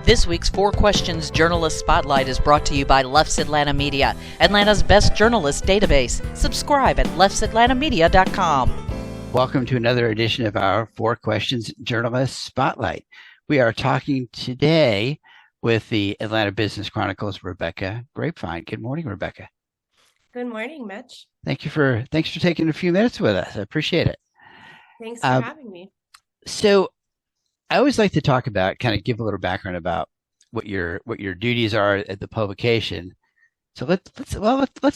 This week's Four Questions Journalist Spotlight is brought to you by Leff's Atlanta Media, Atlanta's best journalist database. Subscribe at leffsatlantamedia.com. Welcome to another edition of our Four Questions Journalist Spotlight. We are talking today with the Atlanta Business Chronicle's Rebecca Grapevine. Good morning, Rebecca. Good morning, Mitch. Thanks for taking a few minutes with us. I appreciate it. Thanks for having me. So I always like to talk about, kind of give a little background about what your duties are at the publication. So let's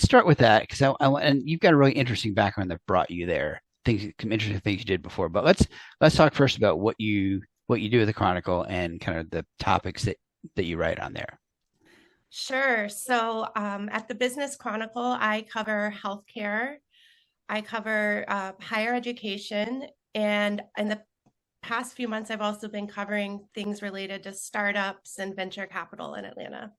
start with that, because I want, and you've got a really interesting background that brought you there. Some interesting things you did before. But let's talk first about what you do at the Chronicle and kind of the topics that you write on there. Sure. So at the Business Chronicle, I cover healthcare, I cover higher education, and in the past few months, I've also been covering things related to startups and venture capital in Atlanta.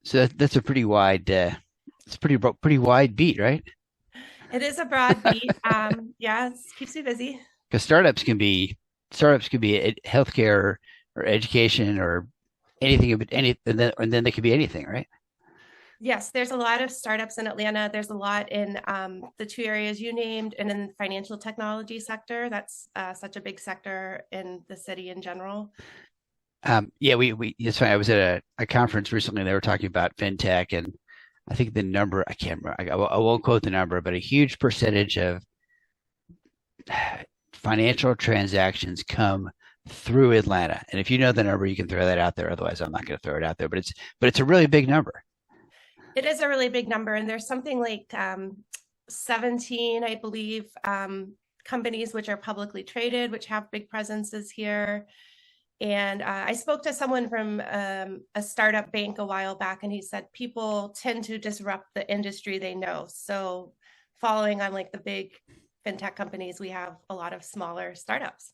So that's a pretty wide, it's pretty wide beat, right? It is a broad beat. Yeah, it keeps me busy. Because startups can be healthcare or education or anything, and then they could be anything, right? Yes, there's a lot of startups in Atlanta. There's a lot in the two areas you named, and in the financial technology sector. That's such a big sector in the city in general. Yeah, it's funny. I was at a conference recently. They were talking about fintech, and I think the number, I can't remember. I won't quote the number, but a huge percentage of financial transactions come through Atlanta. And if you know the number, you can throw that out there. Otherwise, I'm not going to throw it out there. But it's a really big number. It is a really big number, and there's something like 17, I believe, companies which are publicly traded, which have big presences here. And I spoke to someone from a startup bank a while back, and he said people tend to disrupt the industry they know. So following on like the big fintech companies, we have a lot of smaller startups.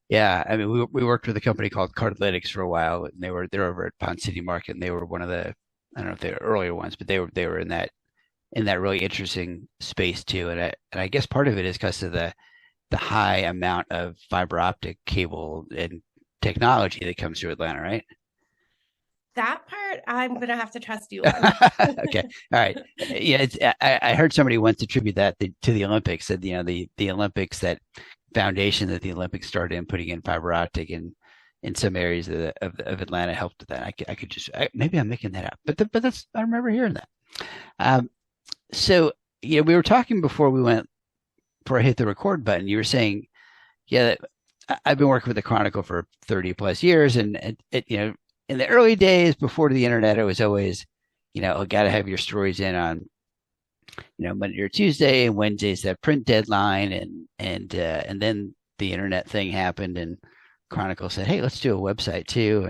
Yeah, I mean, we worked with a company called Cardlytics for a while, and they're over at Pond City Market, and they were one of the, I don't know if they were earlier ones, but they were in that really interesting space too. And I guess part of it is because of the high amount of fiber optic cable and technology that comes through Atlanta, right? That part I'm going to have to trust you on. Okay, all right. Yeah, I heard somebody once attribute that to the Olympics. That the Olympics, that foundation that the Olympics started in putting in fiber optic in some areas of Atlanta helped with that. I could just maybe I'm making that up, but that's, I remember hearing that. So we were talking before I hit the record button. You were saying, yeah, I've been working with the Chronicle for 30 plus years, and in the early days before the internet, it was always, got to have your stories in on Monday or Tuesday, and Wednesday's that print deadline, and then the internet thing happened, and Chronicle said, hey, let's do a website too,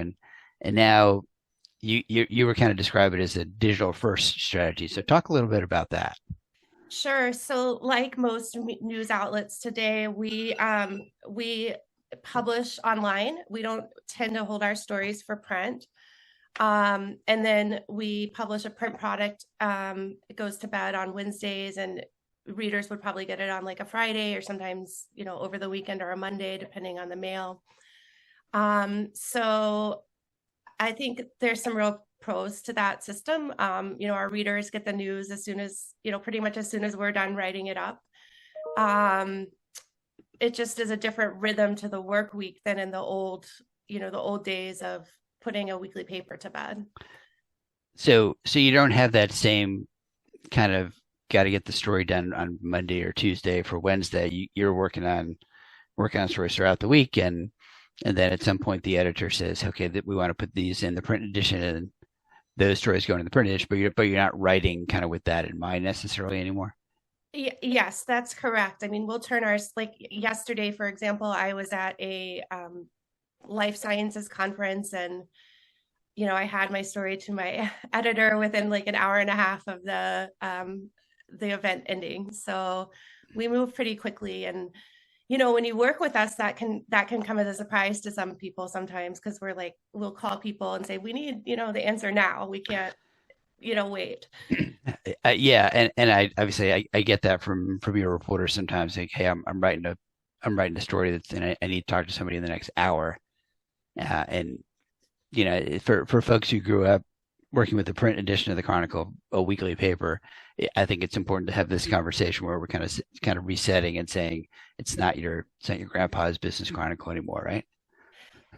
and now you were kind of describe it as a digital first strategy. So talk a little bit about that. Sure. So like most news outlets today, we publish online. We don't tend to hold our stories for print. And then we publish a print product. It goes to bed on Wednesdays, and readers would probably get it on like a Friday, or sometimes, over the weekend or a Monday, depending on the mail. So I think there's some real pros to that system. Our readers get the news as soon as, pretty much as soon as we're done writing it up. It just is a different rhythm to the work week than in the old days of putting a weekly paper to bed. So you don't have that same kind of got to get the story done on Monday or Tuesday for Wednesday. You're working on stories throughout the week, and then at some point the editor says, okay, that we want to put these in the print edition, and those stories go into the print edition, but you're not writing kind of with that in mind necessarily anymore. Yes, that's correct. I mean, we'll turn ours, like yesterday, for example, I was at a life sciences conference, and I had my story to my editor within like an hour and a half of the event ending. So we move pretty quickly, and when you work with us, that can come as a surprise to some people sometimes, because we'll call people and say, we need, the answer now. We can't, wait. Yeah. And I obviously I get that from your reporters sometimes, like, hey, I'm writing a story and I need to talk to somebody in the next hour. And for folks who grew up working with the print edition of the Chronicle, a weekly paper, I think it's important to have this conversation where we're kind of resetting and saying it's not your grandpa's business chronicle anymore, right?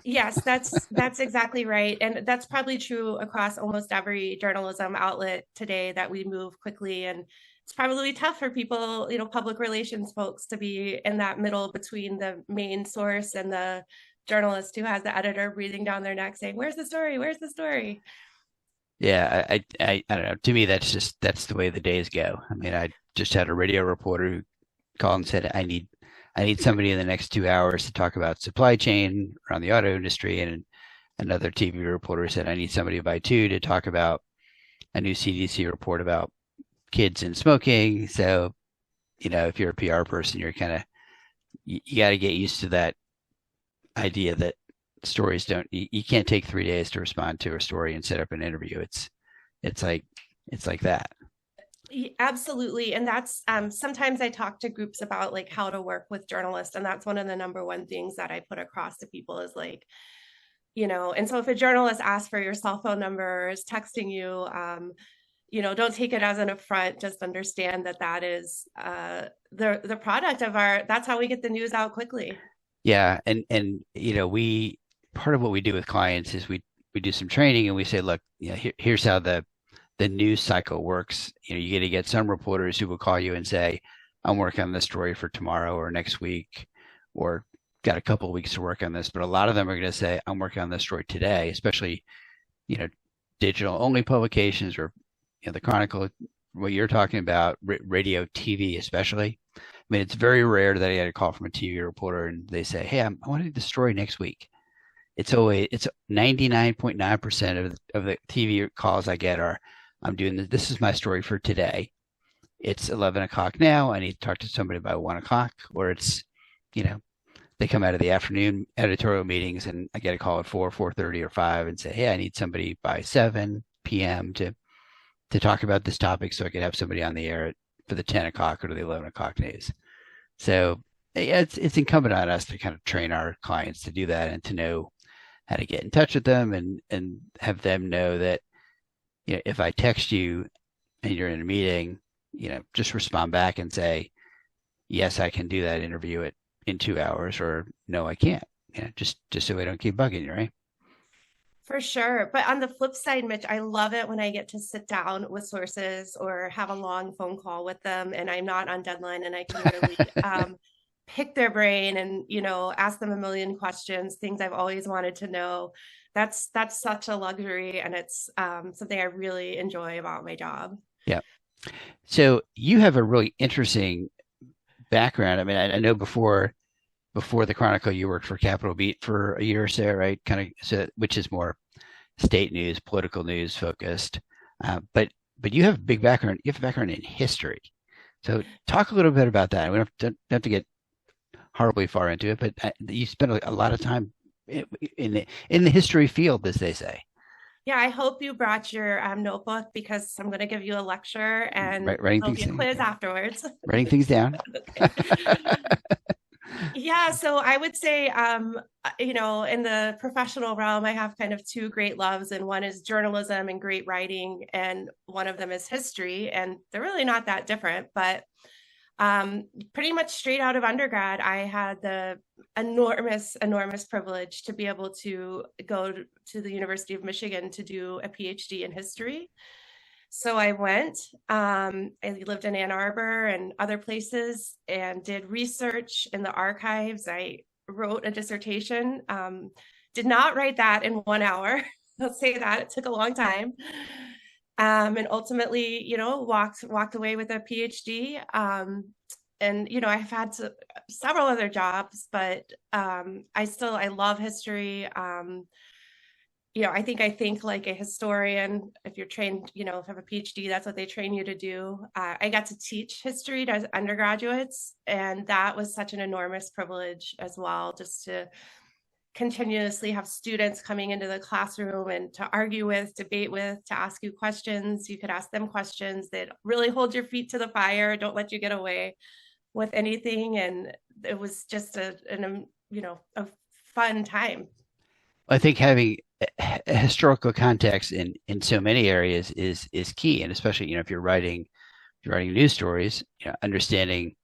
Yes, that's exactly right. And that's probably true across almost every journalism outlet today, that we move quickly. And it's probably tough for people, public relations folks, to be in that middle between the main source and the journalist who has the editor breathing down their neck saying, "Where's the story? Where's the story?" Yeah, I don't know. To me, that's the way the days go. I mean, I just had a radio reporter who called and said, I need somebody in the next 2 hours to talk about supply chain around the auto industry. And another TV reporter said, I need somebody by 2 to talk about a new CDC report about kids and smoking. So, if you're a PR person, you're you got to get used to that idea that stories you can't take 3 days to respond to a story and set up an interview. It's like that. Absolutely. And that's sometimes I talk to groups about like how to work with journalists. And that's one of the number one things that I put across to people is like, and so if a journalist asks for your cell phone number or is texting you, don't take it as an affront. Just understand that is the product of that's how we get the news out quickly. Yeah. And we, part of what we do with clients is we do some training and we say, look, here's how the news cycle works. You get to get some reporters who will call you and say, I'm working on this story for tomorrow or next week, or got a couple of weeks to work on this. But a lot of them are going to say, I'm working on this story today, especially, digital only publications or, the Chronicle, what you're talking about, radio, TV, especially. I mean, it's very rare that I get a call from a TV reporter and they say, hey, I want to do the story next week. It's 99.9% of the TV calls I get are, I'm doing this. This is my story for today. It's 11 o'clock now. I need to talk to somebody by 1 o'clock. Or it's, they come out of the afternoon editorial meetings and I get a call at 4, 4:30 or 5 and say, hey, I need somebody by 7 p.m. to talk about this topic so I could have somebody on the air for the 10 o'clock or the 11 o'clock news. So yeah, it's incumbent on us to kind of train our clients to do that and to know how to get in touch with them and have them know that, if I text you and you're in a meeting, just respond back and say, yes, I can do that interview in 2 hours, or no, I can't. Just so I don't keep bugging you, right? For sure. But on the flip side, Mitch, I love it when I get to sit down with sources or have a long phone call with them and I'm not on deadline and I can really pick their brain and, ask them a million questions, things I've always wanted to know. That's such a luxury, and it's something I really enjoy about my job. Yeah. So you have a really interesting background. I mean, I know before the Chronicle, you worked for Capitol Beat for a year or so, right? Which is more state news, political news focused. But you have a big background. You have a background in history. So talk a little bit about that. We don't have to get horribly far into it, but you spent a lot of time in the history field, as they say. Yeah, I hope you brought your notebook, because I'm going to give you a lecture and writing there'll be a quiz afterwards. Writing things down. Yeah, so I would say, in the professional realm, I have kind of two great loves, and one is journalism and great writing, and one of them is history, and they're really not that different, but pretty much straight out of undergrad, I had the enormous privilege to be able to go to the University of Michigan to do a Ph.D. in history. So I went, I lived in Ann Arbor and other places and did research in the archives. I wrote a dissertation, did not write that in 1 hour. I'll say that it took a long time. And ultimately, walked away with a PhD. And, I've had several other jobs, but I love history. I think like a historian, if you're trained, if you have a PhD, that's what they train you to do. I got to teach history to undergraduates, and that was such an enormous privilege as well, just to continuously have students coming into the classroom and to argue with, debate with, to ask you questions. You could ask them questions that really hold your feet to the fire, don't let you get away with anything. And it was just a fun time. I think having a historical context in so many areas is key, and especially if you're writing news stories, understanding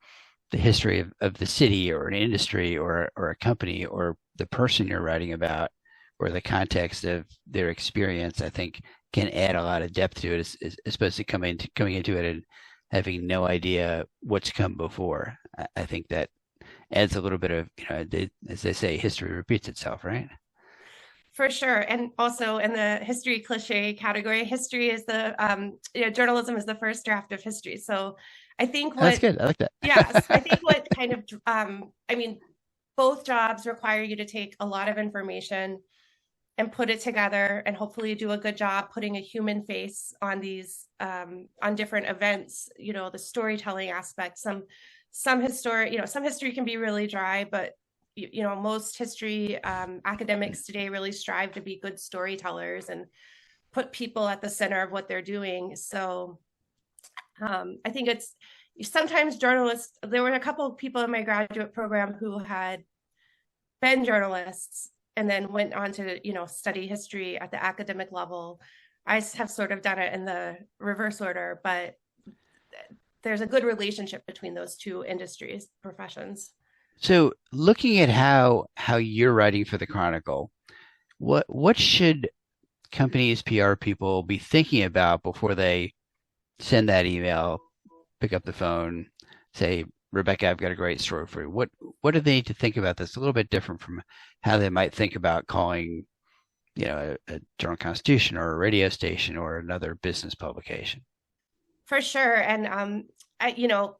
the history of the city or an industry or a company or the person you're writing about or the context of their experience, I think can add a lot of depth to it as opposed to coming into it and having no idea what's come before. I think that adds a little bit of, as they say, history repeats itself, right? For sure. And also in the history cliche category, history is journalism is the first draft of history. So I think That's good. I like that. yes, I think what kind of, I mean, both jobs require you to take a lot of information and put it together and hopefully do a good job putting a human face on these, on different events, the storytelling aspect. Some history can be really dry, but most history academics today really strive to be good storytellers and put people at the center of what they're doing. So I think it's sometimes journalists, there were a couple of people in my graduate program who had been journalists and then went on to, study history at the academic level. I have sort of done it in the reverse order, but there's a good relationship between those two industries, professions. So looking at how you're writing for the Chronicle, what should companies, PR people be thinking about before they send that email, pick up the phone, say, Rebecca, I've got a great story for you. What do they need to think about that's a little bit different from how they might think about calling, a Journal Constitution or a radio station or another business publication? For sure. And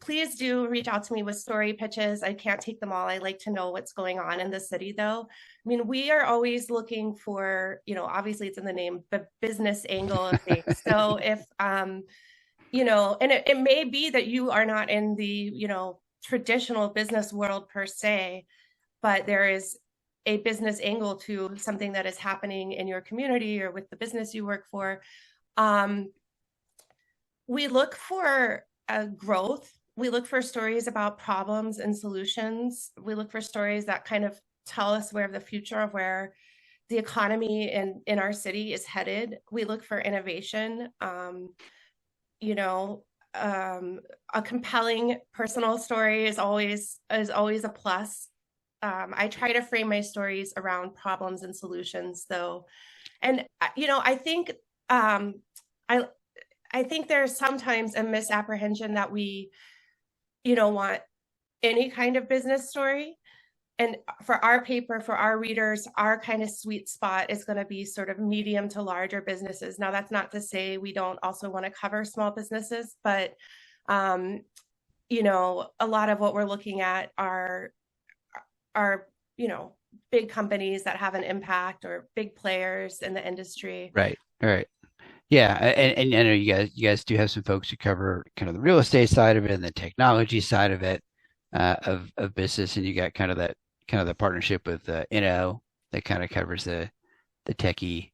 please do reach out to me with story pitches. I can't take them all. I like to know what's going on in the city, though. I mean, we are always looking for, obviously it's in the name, the business angle of things. So if, and it may be that you are not in the, traditional business world per se, but there is a business angle to something that is happening in your community or with the business you work for. We look for growth. We look for stories about problems and solutions. We look for stories that kind of tell us where the future of where the economy in our city is headed. We look for innovation. A compelling personal story is always a plus. I try to frame my stories around problems and solutions, though, and I think I think there's sometimes a misapprehension that we, want any kind of business story. And for our paper, for our readers, our kind of sweet spot is going to be sort of medium to larger businesses. Now, that's not to say we don't also want to cover small businesses, but, a lot of what we're looking at are, big companies that have an impact or big players in the industry. Right. All right. Yeah, and I know you guys do have some folks who cover kind of the real estate side of it and the technology side of it, of business, and you got kind of the partnership with Inno that kind of covers the techie,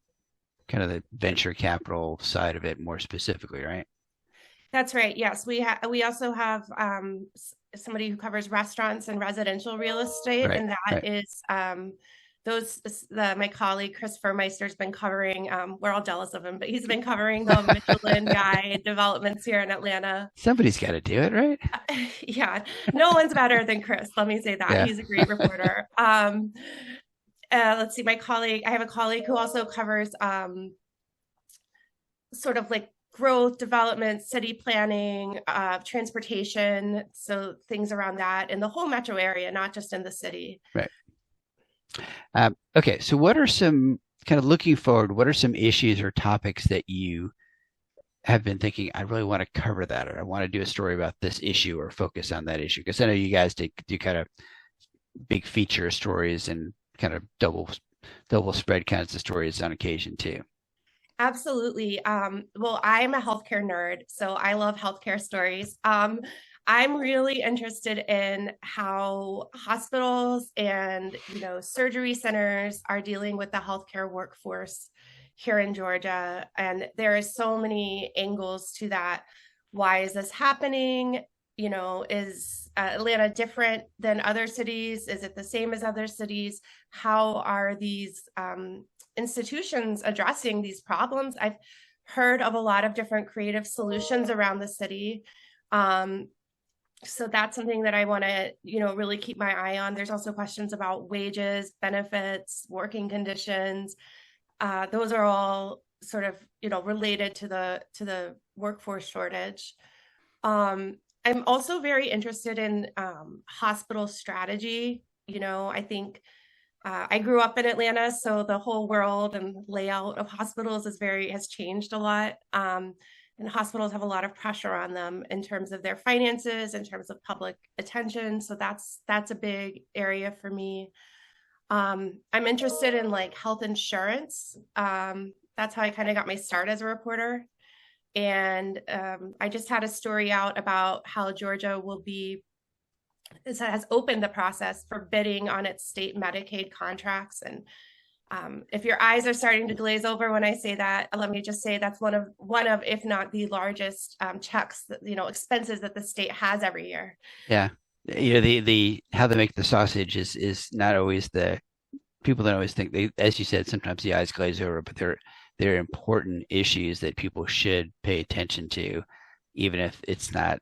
kind of the venture capital side of it more specifically, right? That's right. Yes, we also have somebody who covers restaurants and residential real estate, Right, and that right. is my colleague Chris Furmeister's been covering. We're all jealous of him, but he's been covering the Michelin Guide developments here in Atlanta. Somebody's got to do it, right? Yeah, no one's better than Chris. Let me say that. Yeah. He's a great reporter. Let's see, I have a colleague who also covers sort of like growth, development, city planning, transportation, so things around that in the whole metro area, not just in the city. Right. Okay, so what are some kind of looking forward? What are some issues or topics that you have been thinking, I really want to cover that, or I want to do a story about this issue or focus on that issue? Because I know you guys do kind of big feature stories and kind of double spread kinds of stories on occasion too. Absolutely. Well, I'm a healthcare nerd, so I love healthcare stories. I'm really interested in how hospitals and, surgery centers are dealing with the healthcare workforce here in Georgia. And there is so many angles to that. Why is this happening? is Atlanta different than other cities? Is it the same as other cities? How are these institutions addressing these problems? I've heard of a lot of different creative solutions around the city. So that's something that I want to, really keep my eye on. There's also questions about wages, benefits, working conditions. Those are all sort of, related to the workforce shortage. I'm also very interested in hospital strategy. I think I grew up in Atlanta, so the whole world and layout of hospitals has changed a lot. And hospitals have a lot of pressure on them in terms of their finances, in terms of public attention. So that's a big area for me. I'm interested in like health insurance. That's how I kind of got my start as a reporter. And I just had a story out about how Georgia has opened the process for bidding on its state Medicaid contracts. And if your eyes are starting to glaze over when I say that, let me just say that's one of, if not the largest checks, expenses that the state has every year. Yeah. The how they make the sausage is not always people don't always think as you said, sometimes the eyes glaze over, but they're important issues that people should pay attention to, even if it's not,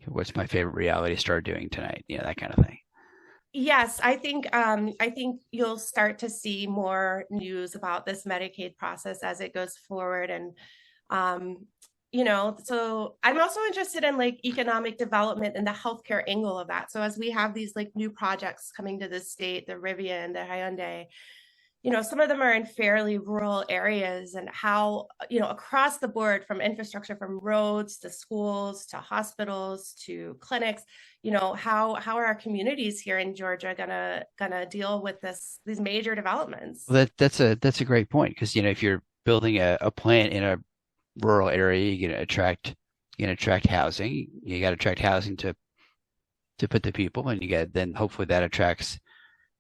what's my favorite reality star doing tonight, that kind of thing. Yes, I think you'll start to see more news about this Medicaid process as it goes forward. And so I'm also interested in like economic development and the healthcare angle of that. So as we have these like new projects coming to the state, the Rivian, the Hyundai, some of them are in fairly rural areas, and how, across the board, from infrastructure, from roads to schools to hospitals to clinics, how are our communities here in Georgia gonna deal with these major developments? Well, that's a great point, because if you're building a plant in a rural area, you're gonna attract housing. You got to attract housing to put the people, and then hopefully that attracts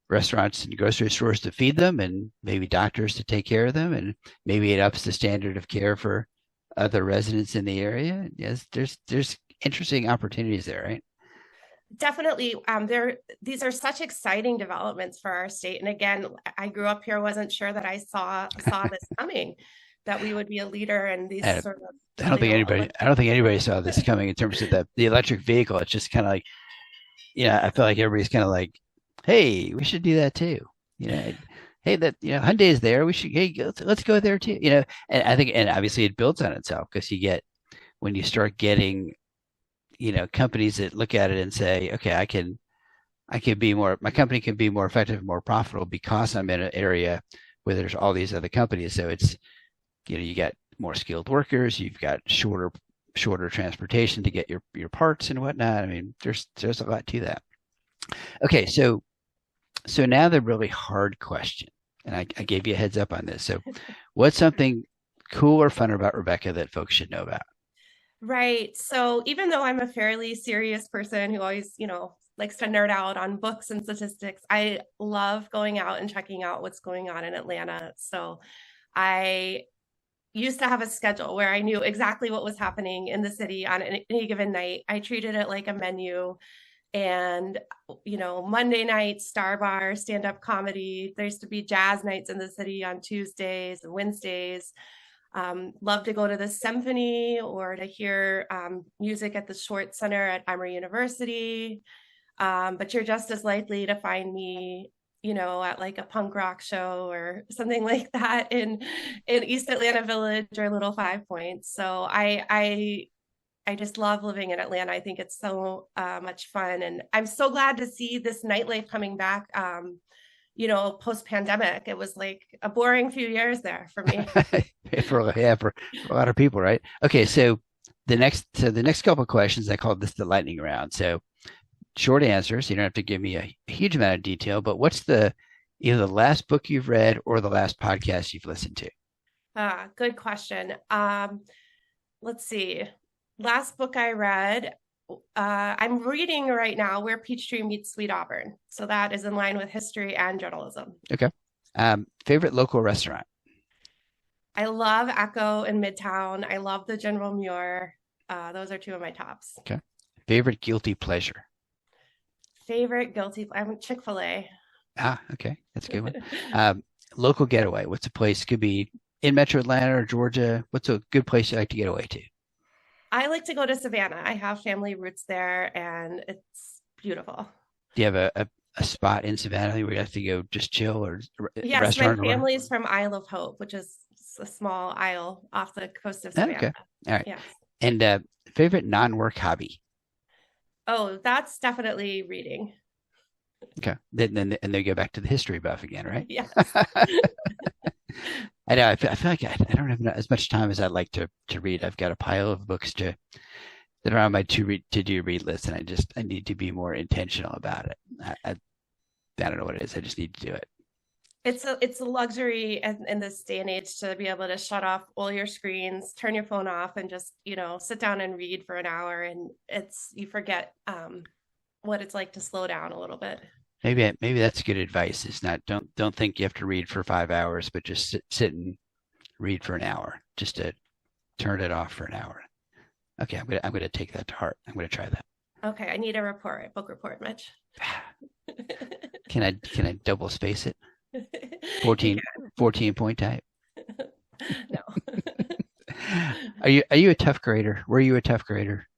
restaurants and grocery stores to feed them, and maybe doctors to take care of them, and maybe it ups the standard of care for other residents in the area. Yes, there's interesting opportunities there, right? Definitely. These are such exciting developments for our state. And again, I grew up here, wasn't sure that I saw this coming, that we would be a leader in these sort of. I don't think anybody saw this coming in terms of the electric vehicle. It's just kind of like, I feel like everybody's kind of like, hey, we should do that too. Hey, that Hyundai is there. Let's go there too. And I think, and obviously it builds on itself, because when you start getting, companies that look at it and say, okay, my company can be more effective, more profitable because I'm in an area where there's all these other companies. So it's, you got more skilled workers, you've got shorter transportation to get your parts and whatnot. I mean, there's a lot to that. Okay, so now the really hard question, and I gave you a heads up on this. So what's something cool or fun about Rebecca that folks should know about? Right. So even though I'm a fairly serious person who always, likes to nerd out on books and statistics, I love going out and checking out what's going on in Atlanta. So I used to have a schedule where I knew exactly what was happening in the city on any given night. I treated it like a menu. And, Monday night, Star Bar, stand-up comedy. There used to be jazz nights in the city on Tuesdays and Wednesdays. Love to go to the symphony or to hear music at the Schwartz Center at Emory University. But you're just as likely to find me, at like a punk rock show or something like that in East Atlanta Village or Little Five Points. So I just love living in Atlanta. I think it's so much fun. And I'm so glad to see this nightlife coming back, post-pandemic. It was like a boring few years there for me. for a lot of people, right? Okay, so the next couple of questions, I call this the lightning round. So short answers. You don't have to give me a huge amount of detail, but what's either the last book you've read or the last podcast you've listened to? Good question. Let's see. Last book I read, I'm reading right now Where Peachtree Meets Sweet Auburn. So that is in line with history and journalism. Okay. Favorite local restaurant? I love Echo in Midtown. I love the General Muir. Those are two of my tops. Okay. Favorite guilty pleasure? Favorite guilty, I'm Chick-fil-A. Okay. That's a good one. Local getaway. What's a place? Could be in Metro Atlanta or Georgia. What's a good place you like to get away to? I like to go to Savannah. I have family roots there, and it's beautiful. Do you have a spot in Savannah where you have to go just chill, or Yes, restaurant? my family's from Isle of Hope, which is a small isle off the coast of Savannah. Okay. All right. Yes. And favorite non-work hobby? Oh, that's definitely reading. Okay. Then they go back to the history buff again, right? Yes. I know. I feel like I don't have as much time as I'd like to read. I've got a pile of books that are on my to-do read list, and I need to be more intentional about it. I don't know what it is. I just need to do it. It's a luxury in this day and age to be able to shut off all your screens, turn your phone off, and just, sit down and read for an hour. And you forget what it's like to slow down a little bit. Maybe that's good advice. It's not don't think you have to read for 5 hours, but just sit and read for an hour, just to turn it off for an hour. Okay, I'm gonna take that to heart. I'm gonna try that. Okay, I need a book report, Mitch. Can I double space it? 14 point type. No. Are you a tough grader? Were you a tough grader?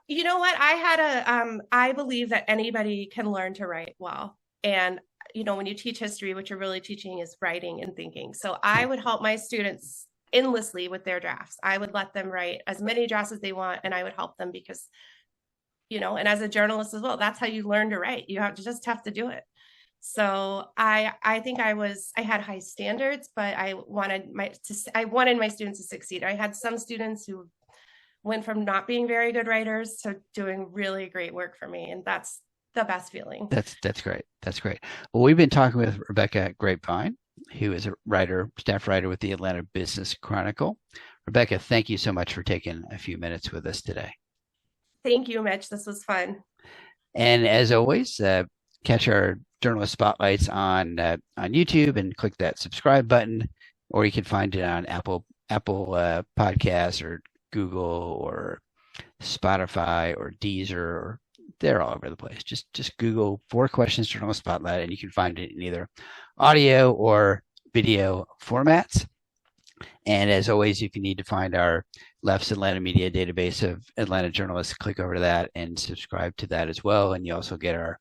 You know what? I believe that anybody can learn to write well. And, when you teach history, what you're really teaching is writing and thinking. So I would help my students endlessly with their drafts. I would let them write as many drafts as they want, and I would help them because, and as a journalist as well, that's how you learn to write. You just have to do it. So I think I had high standards, but I wanted my students to succeed. I had some students who went from not being very good writers to doing really great work for me. And that's the best feeling. That's great. That's great. Well, we've been talking with Rebecca Grapevine, who is a staff writer with the Atlanta Business Chronicle. Rebecca, thank you so much for taking a few minutes with us today. Thank you, Mitch. This was fun. And as always, catch our journalist spotlights on YouTube and click that subscribe button, or you can find it on Apple Podcasts or Google or Spotify or Deezer, or they're all over the place. Just Google 4 Questions Journalist Spotlight, and you can find it in either audio or video formats. And as always, if you need to find our Leff's Atlanta Media database of Atlanta journalists, click over to that and subscribe to that as well. And you also get our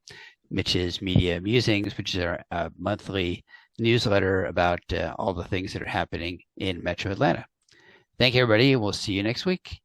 Mitch's Media Musings, which is our monthly newsletter about all the things that are happening in Metro Atlanta. Thank you, everybody. We'll see you next week.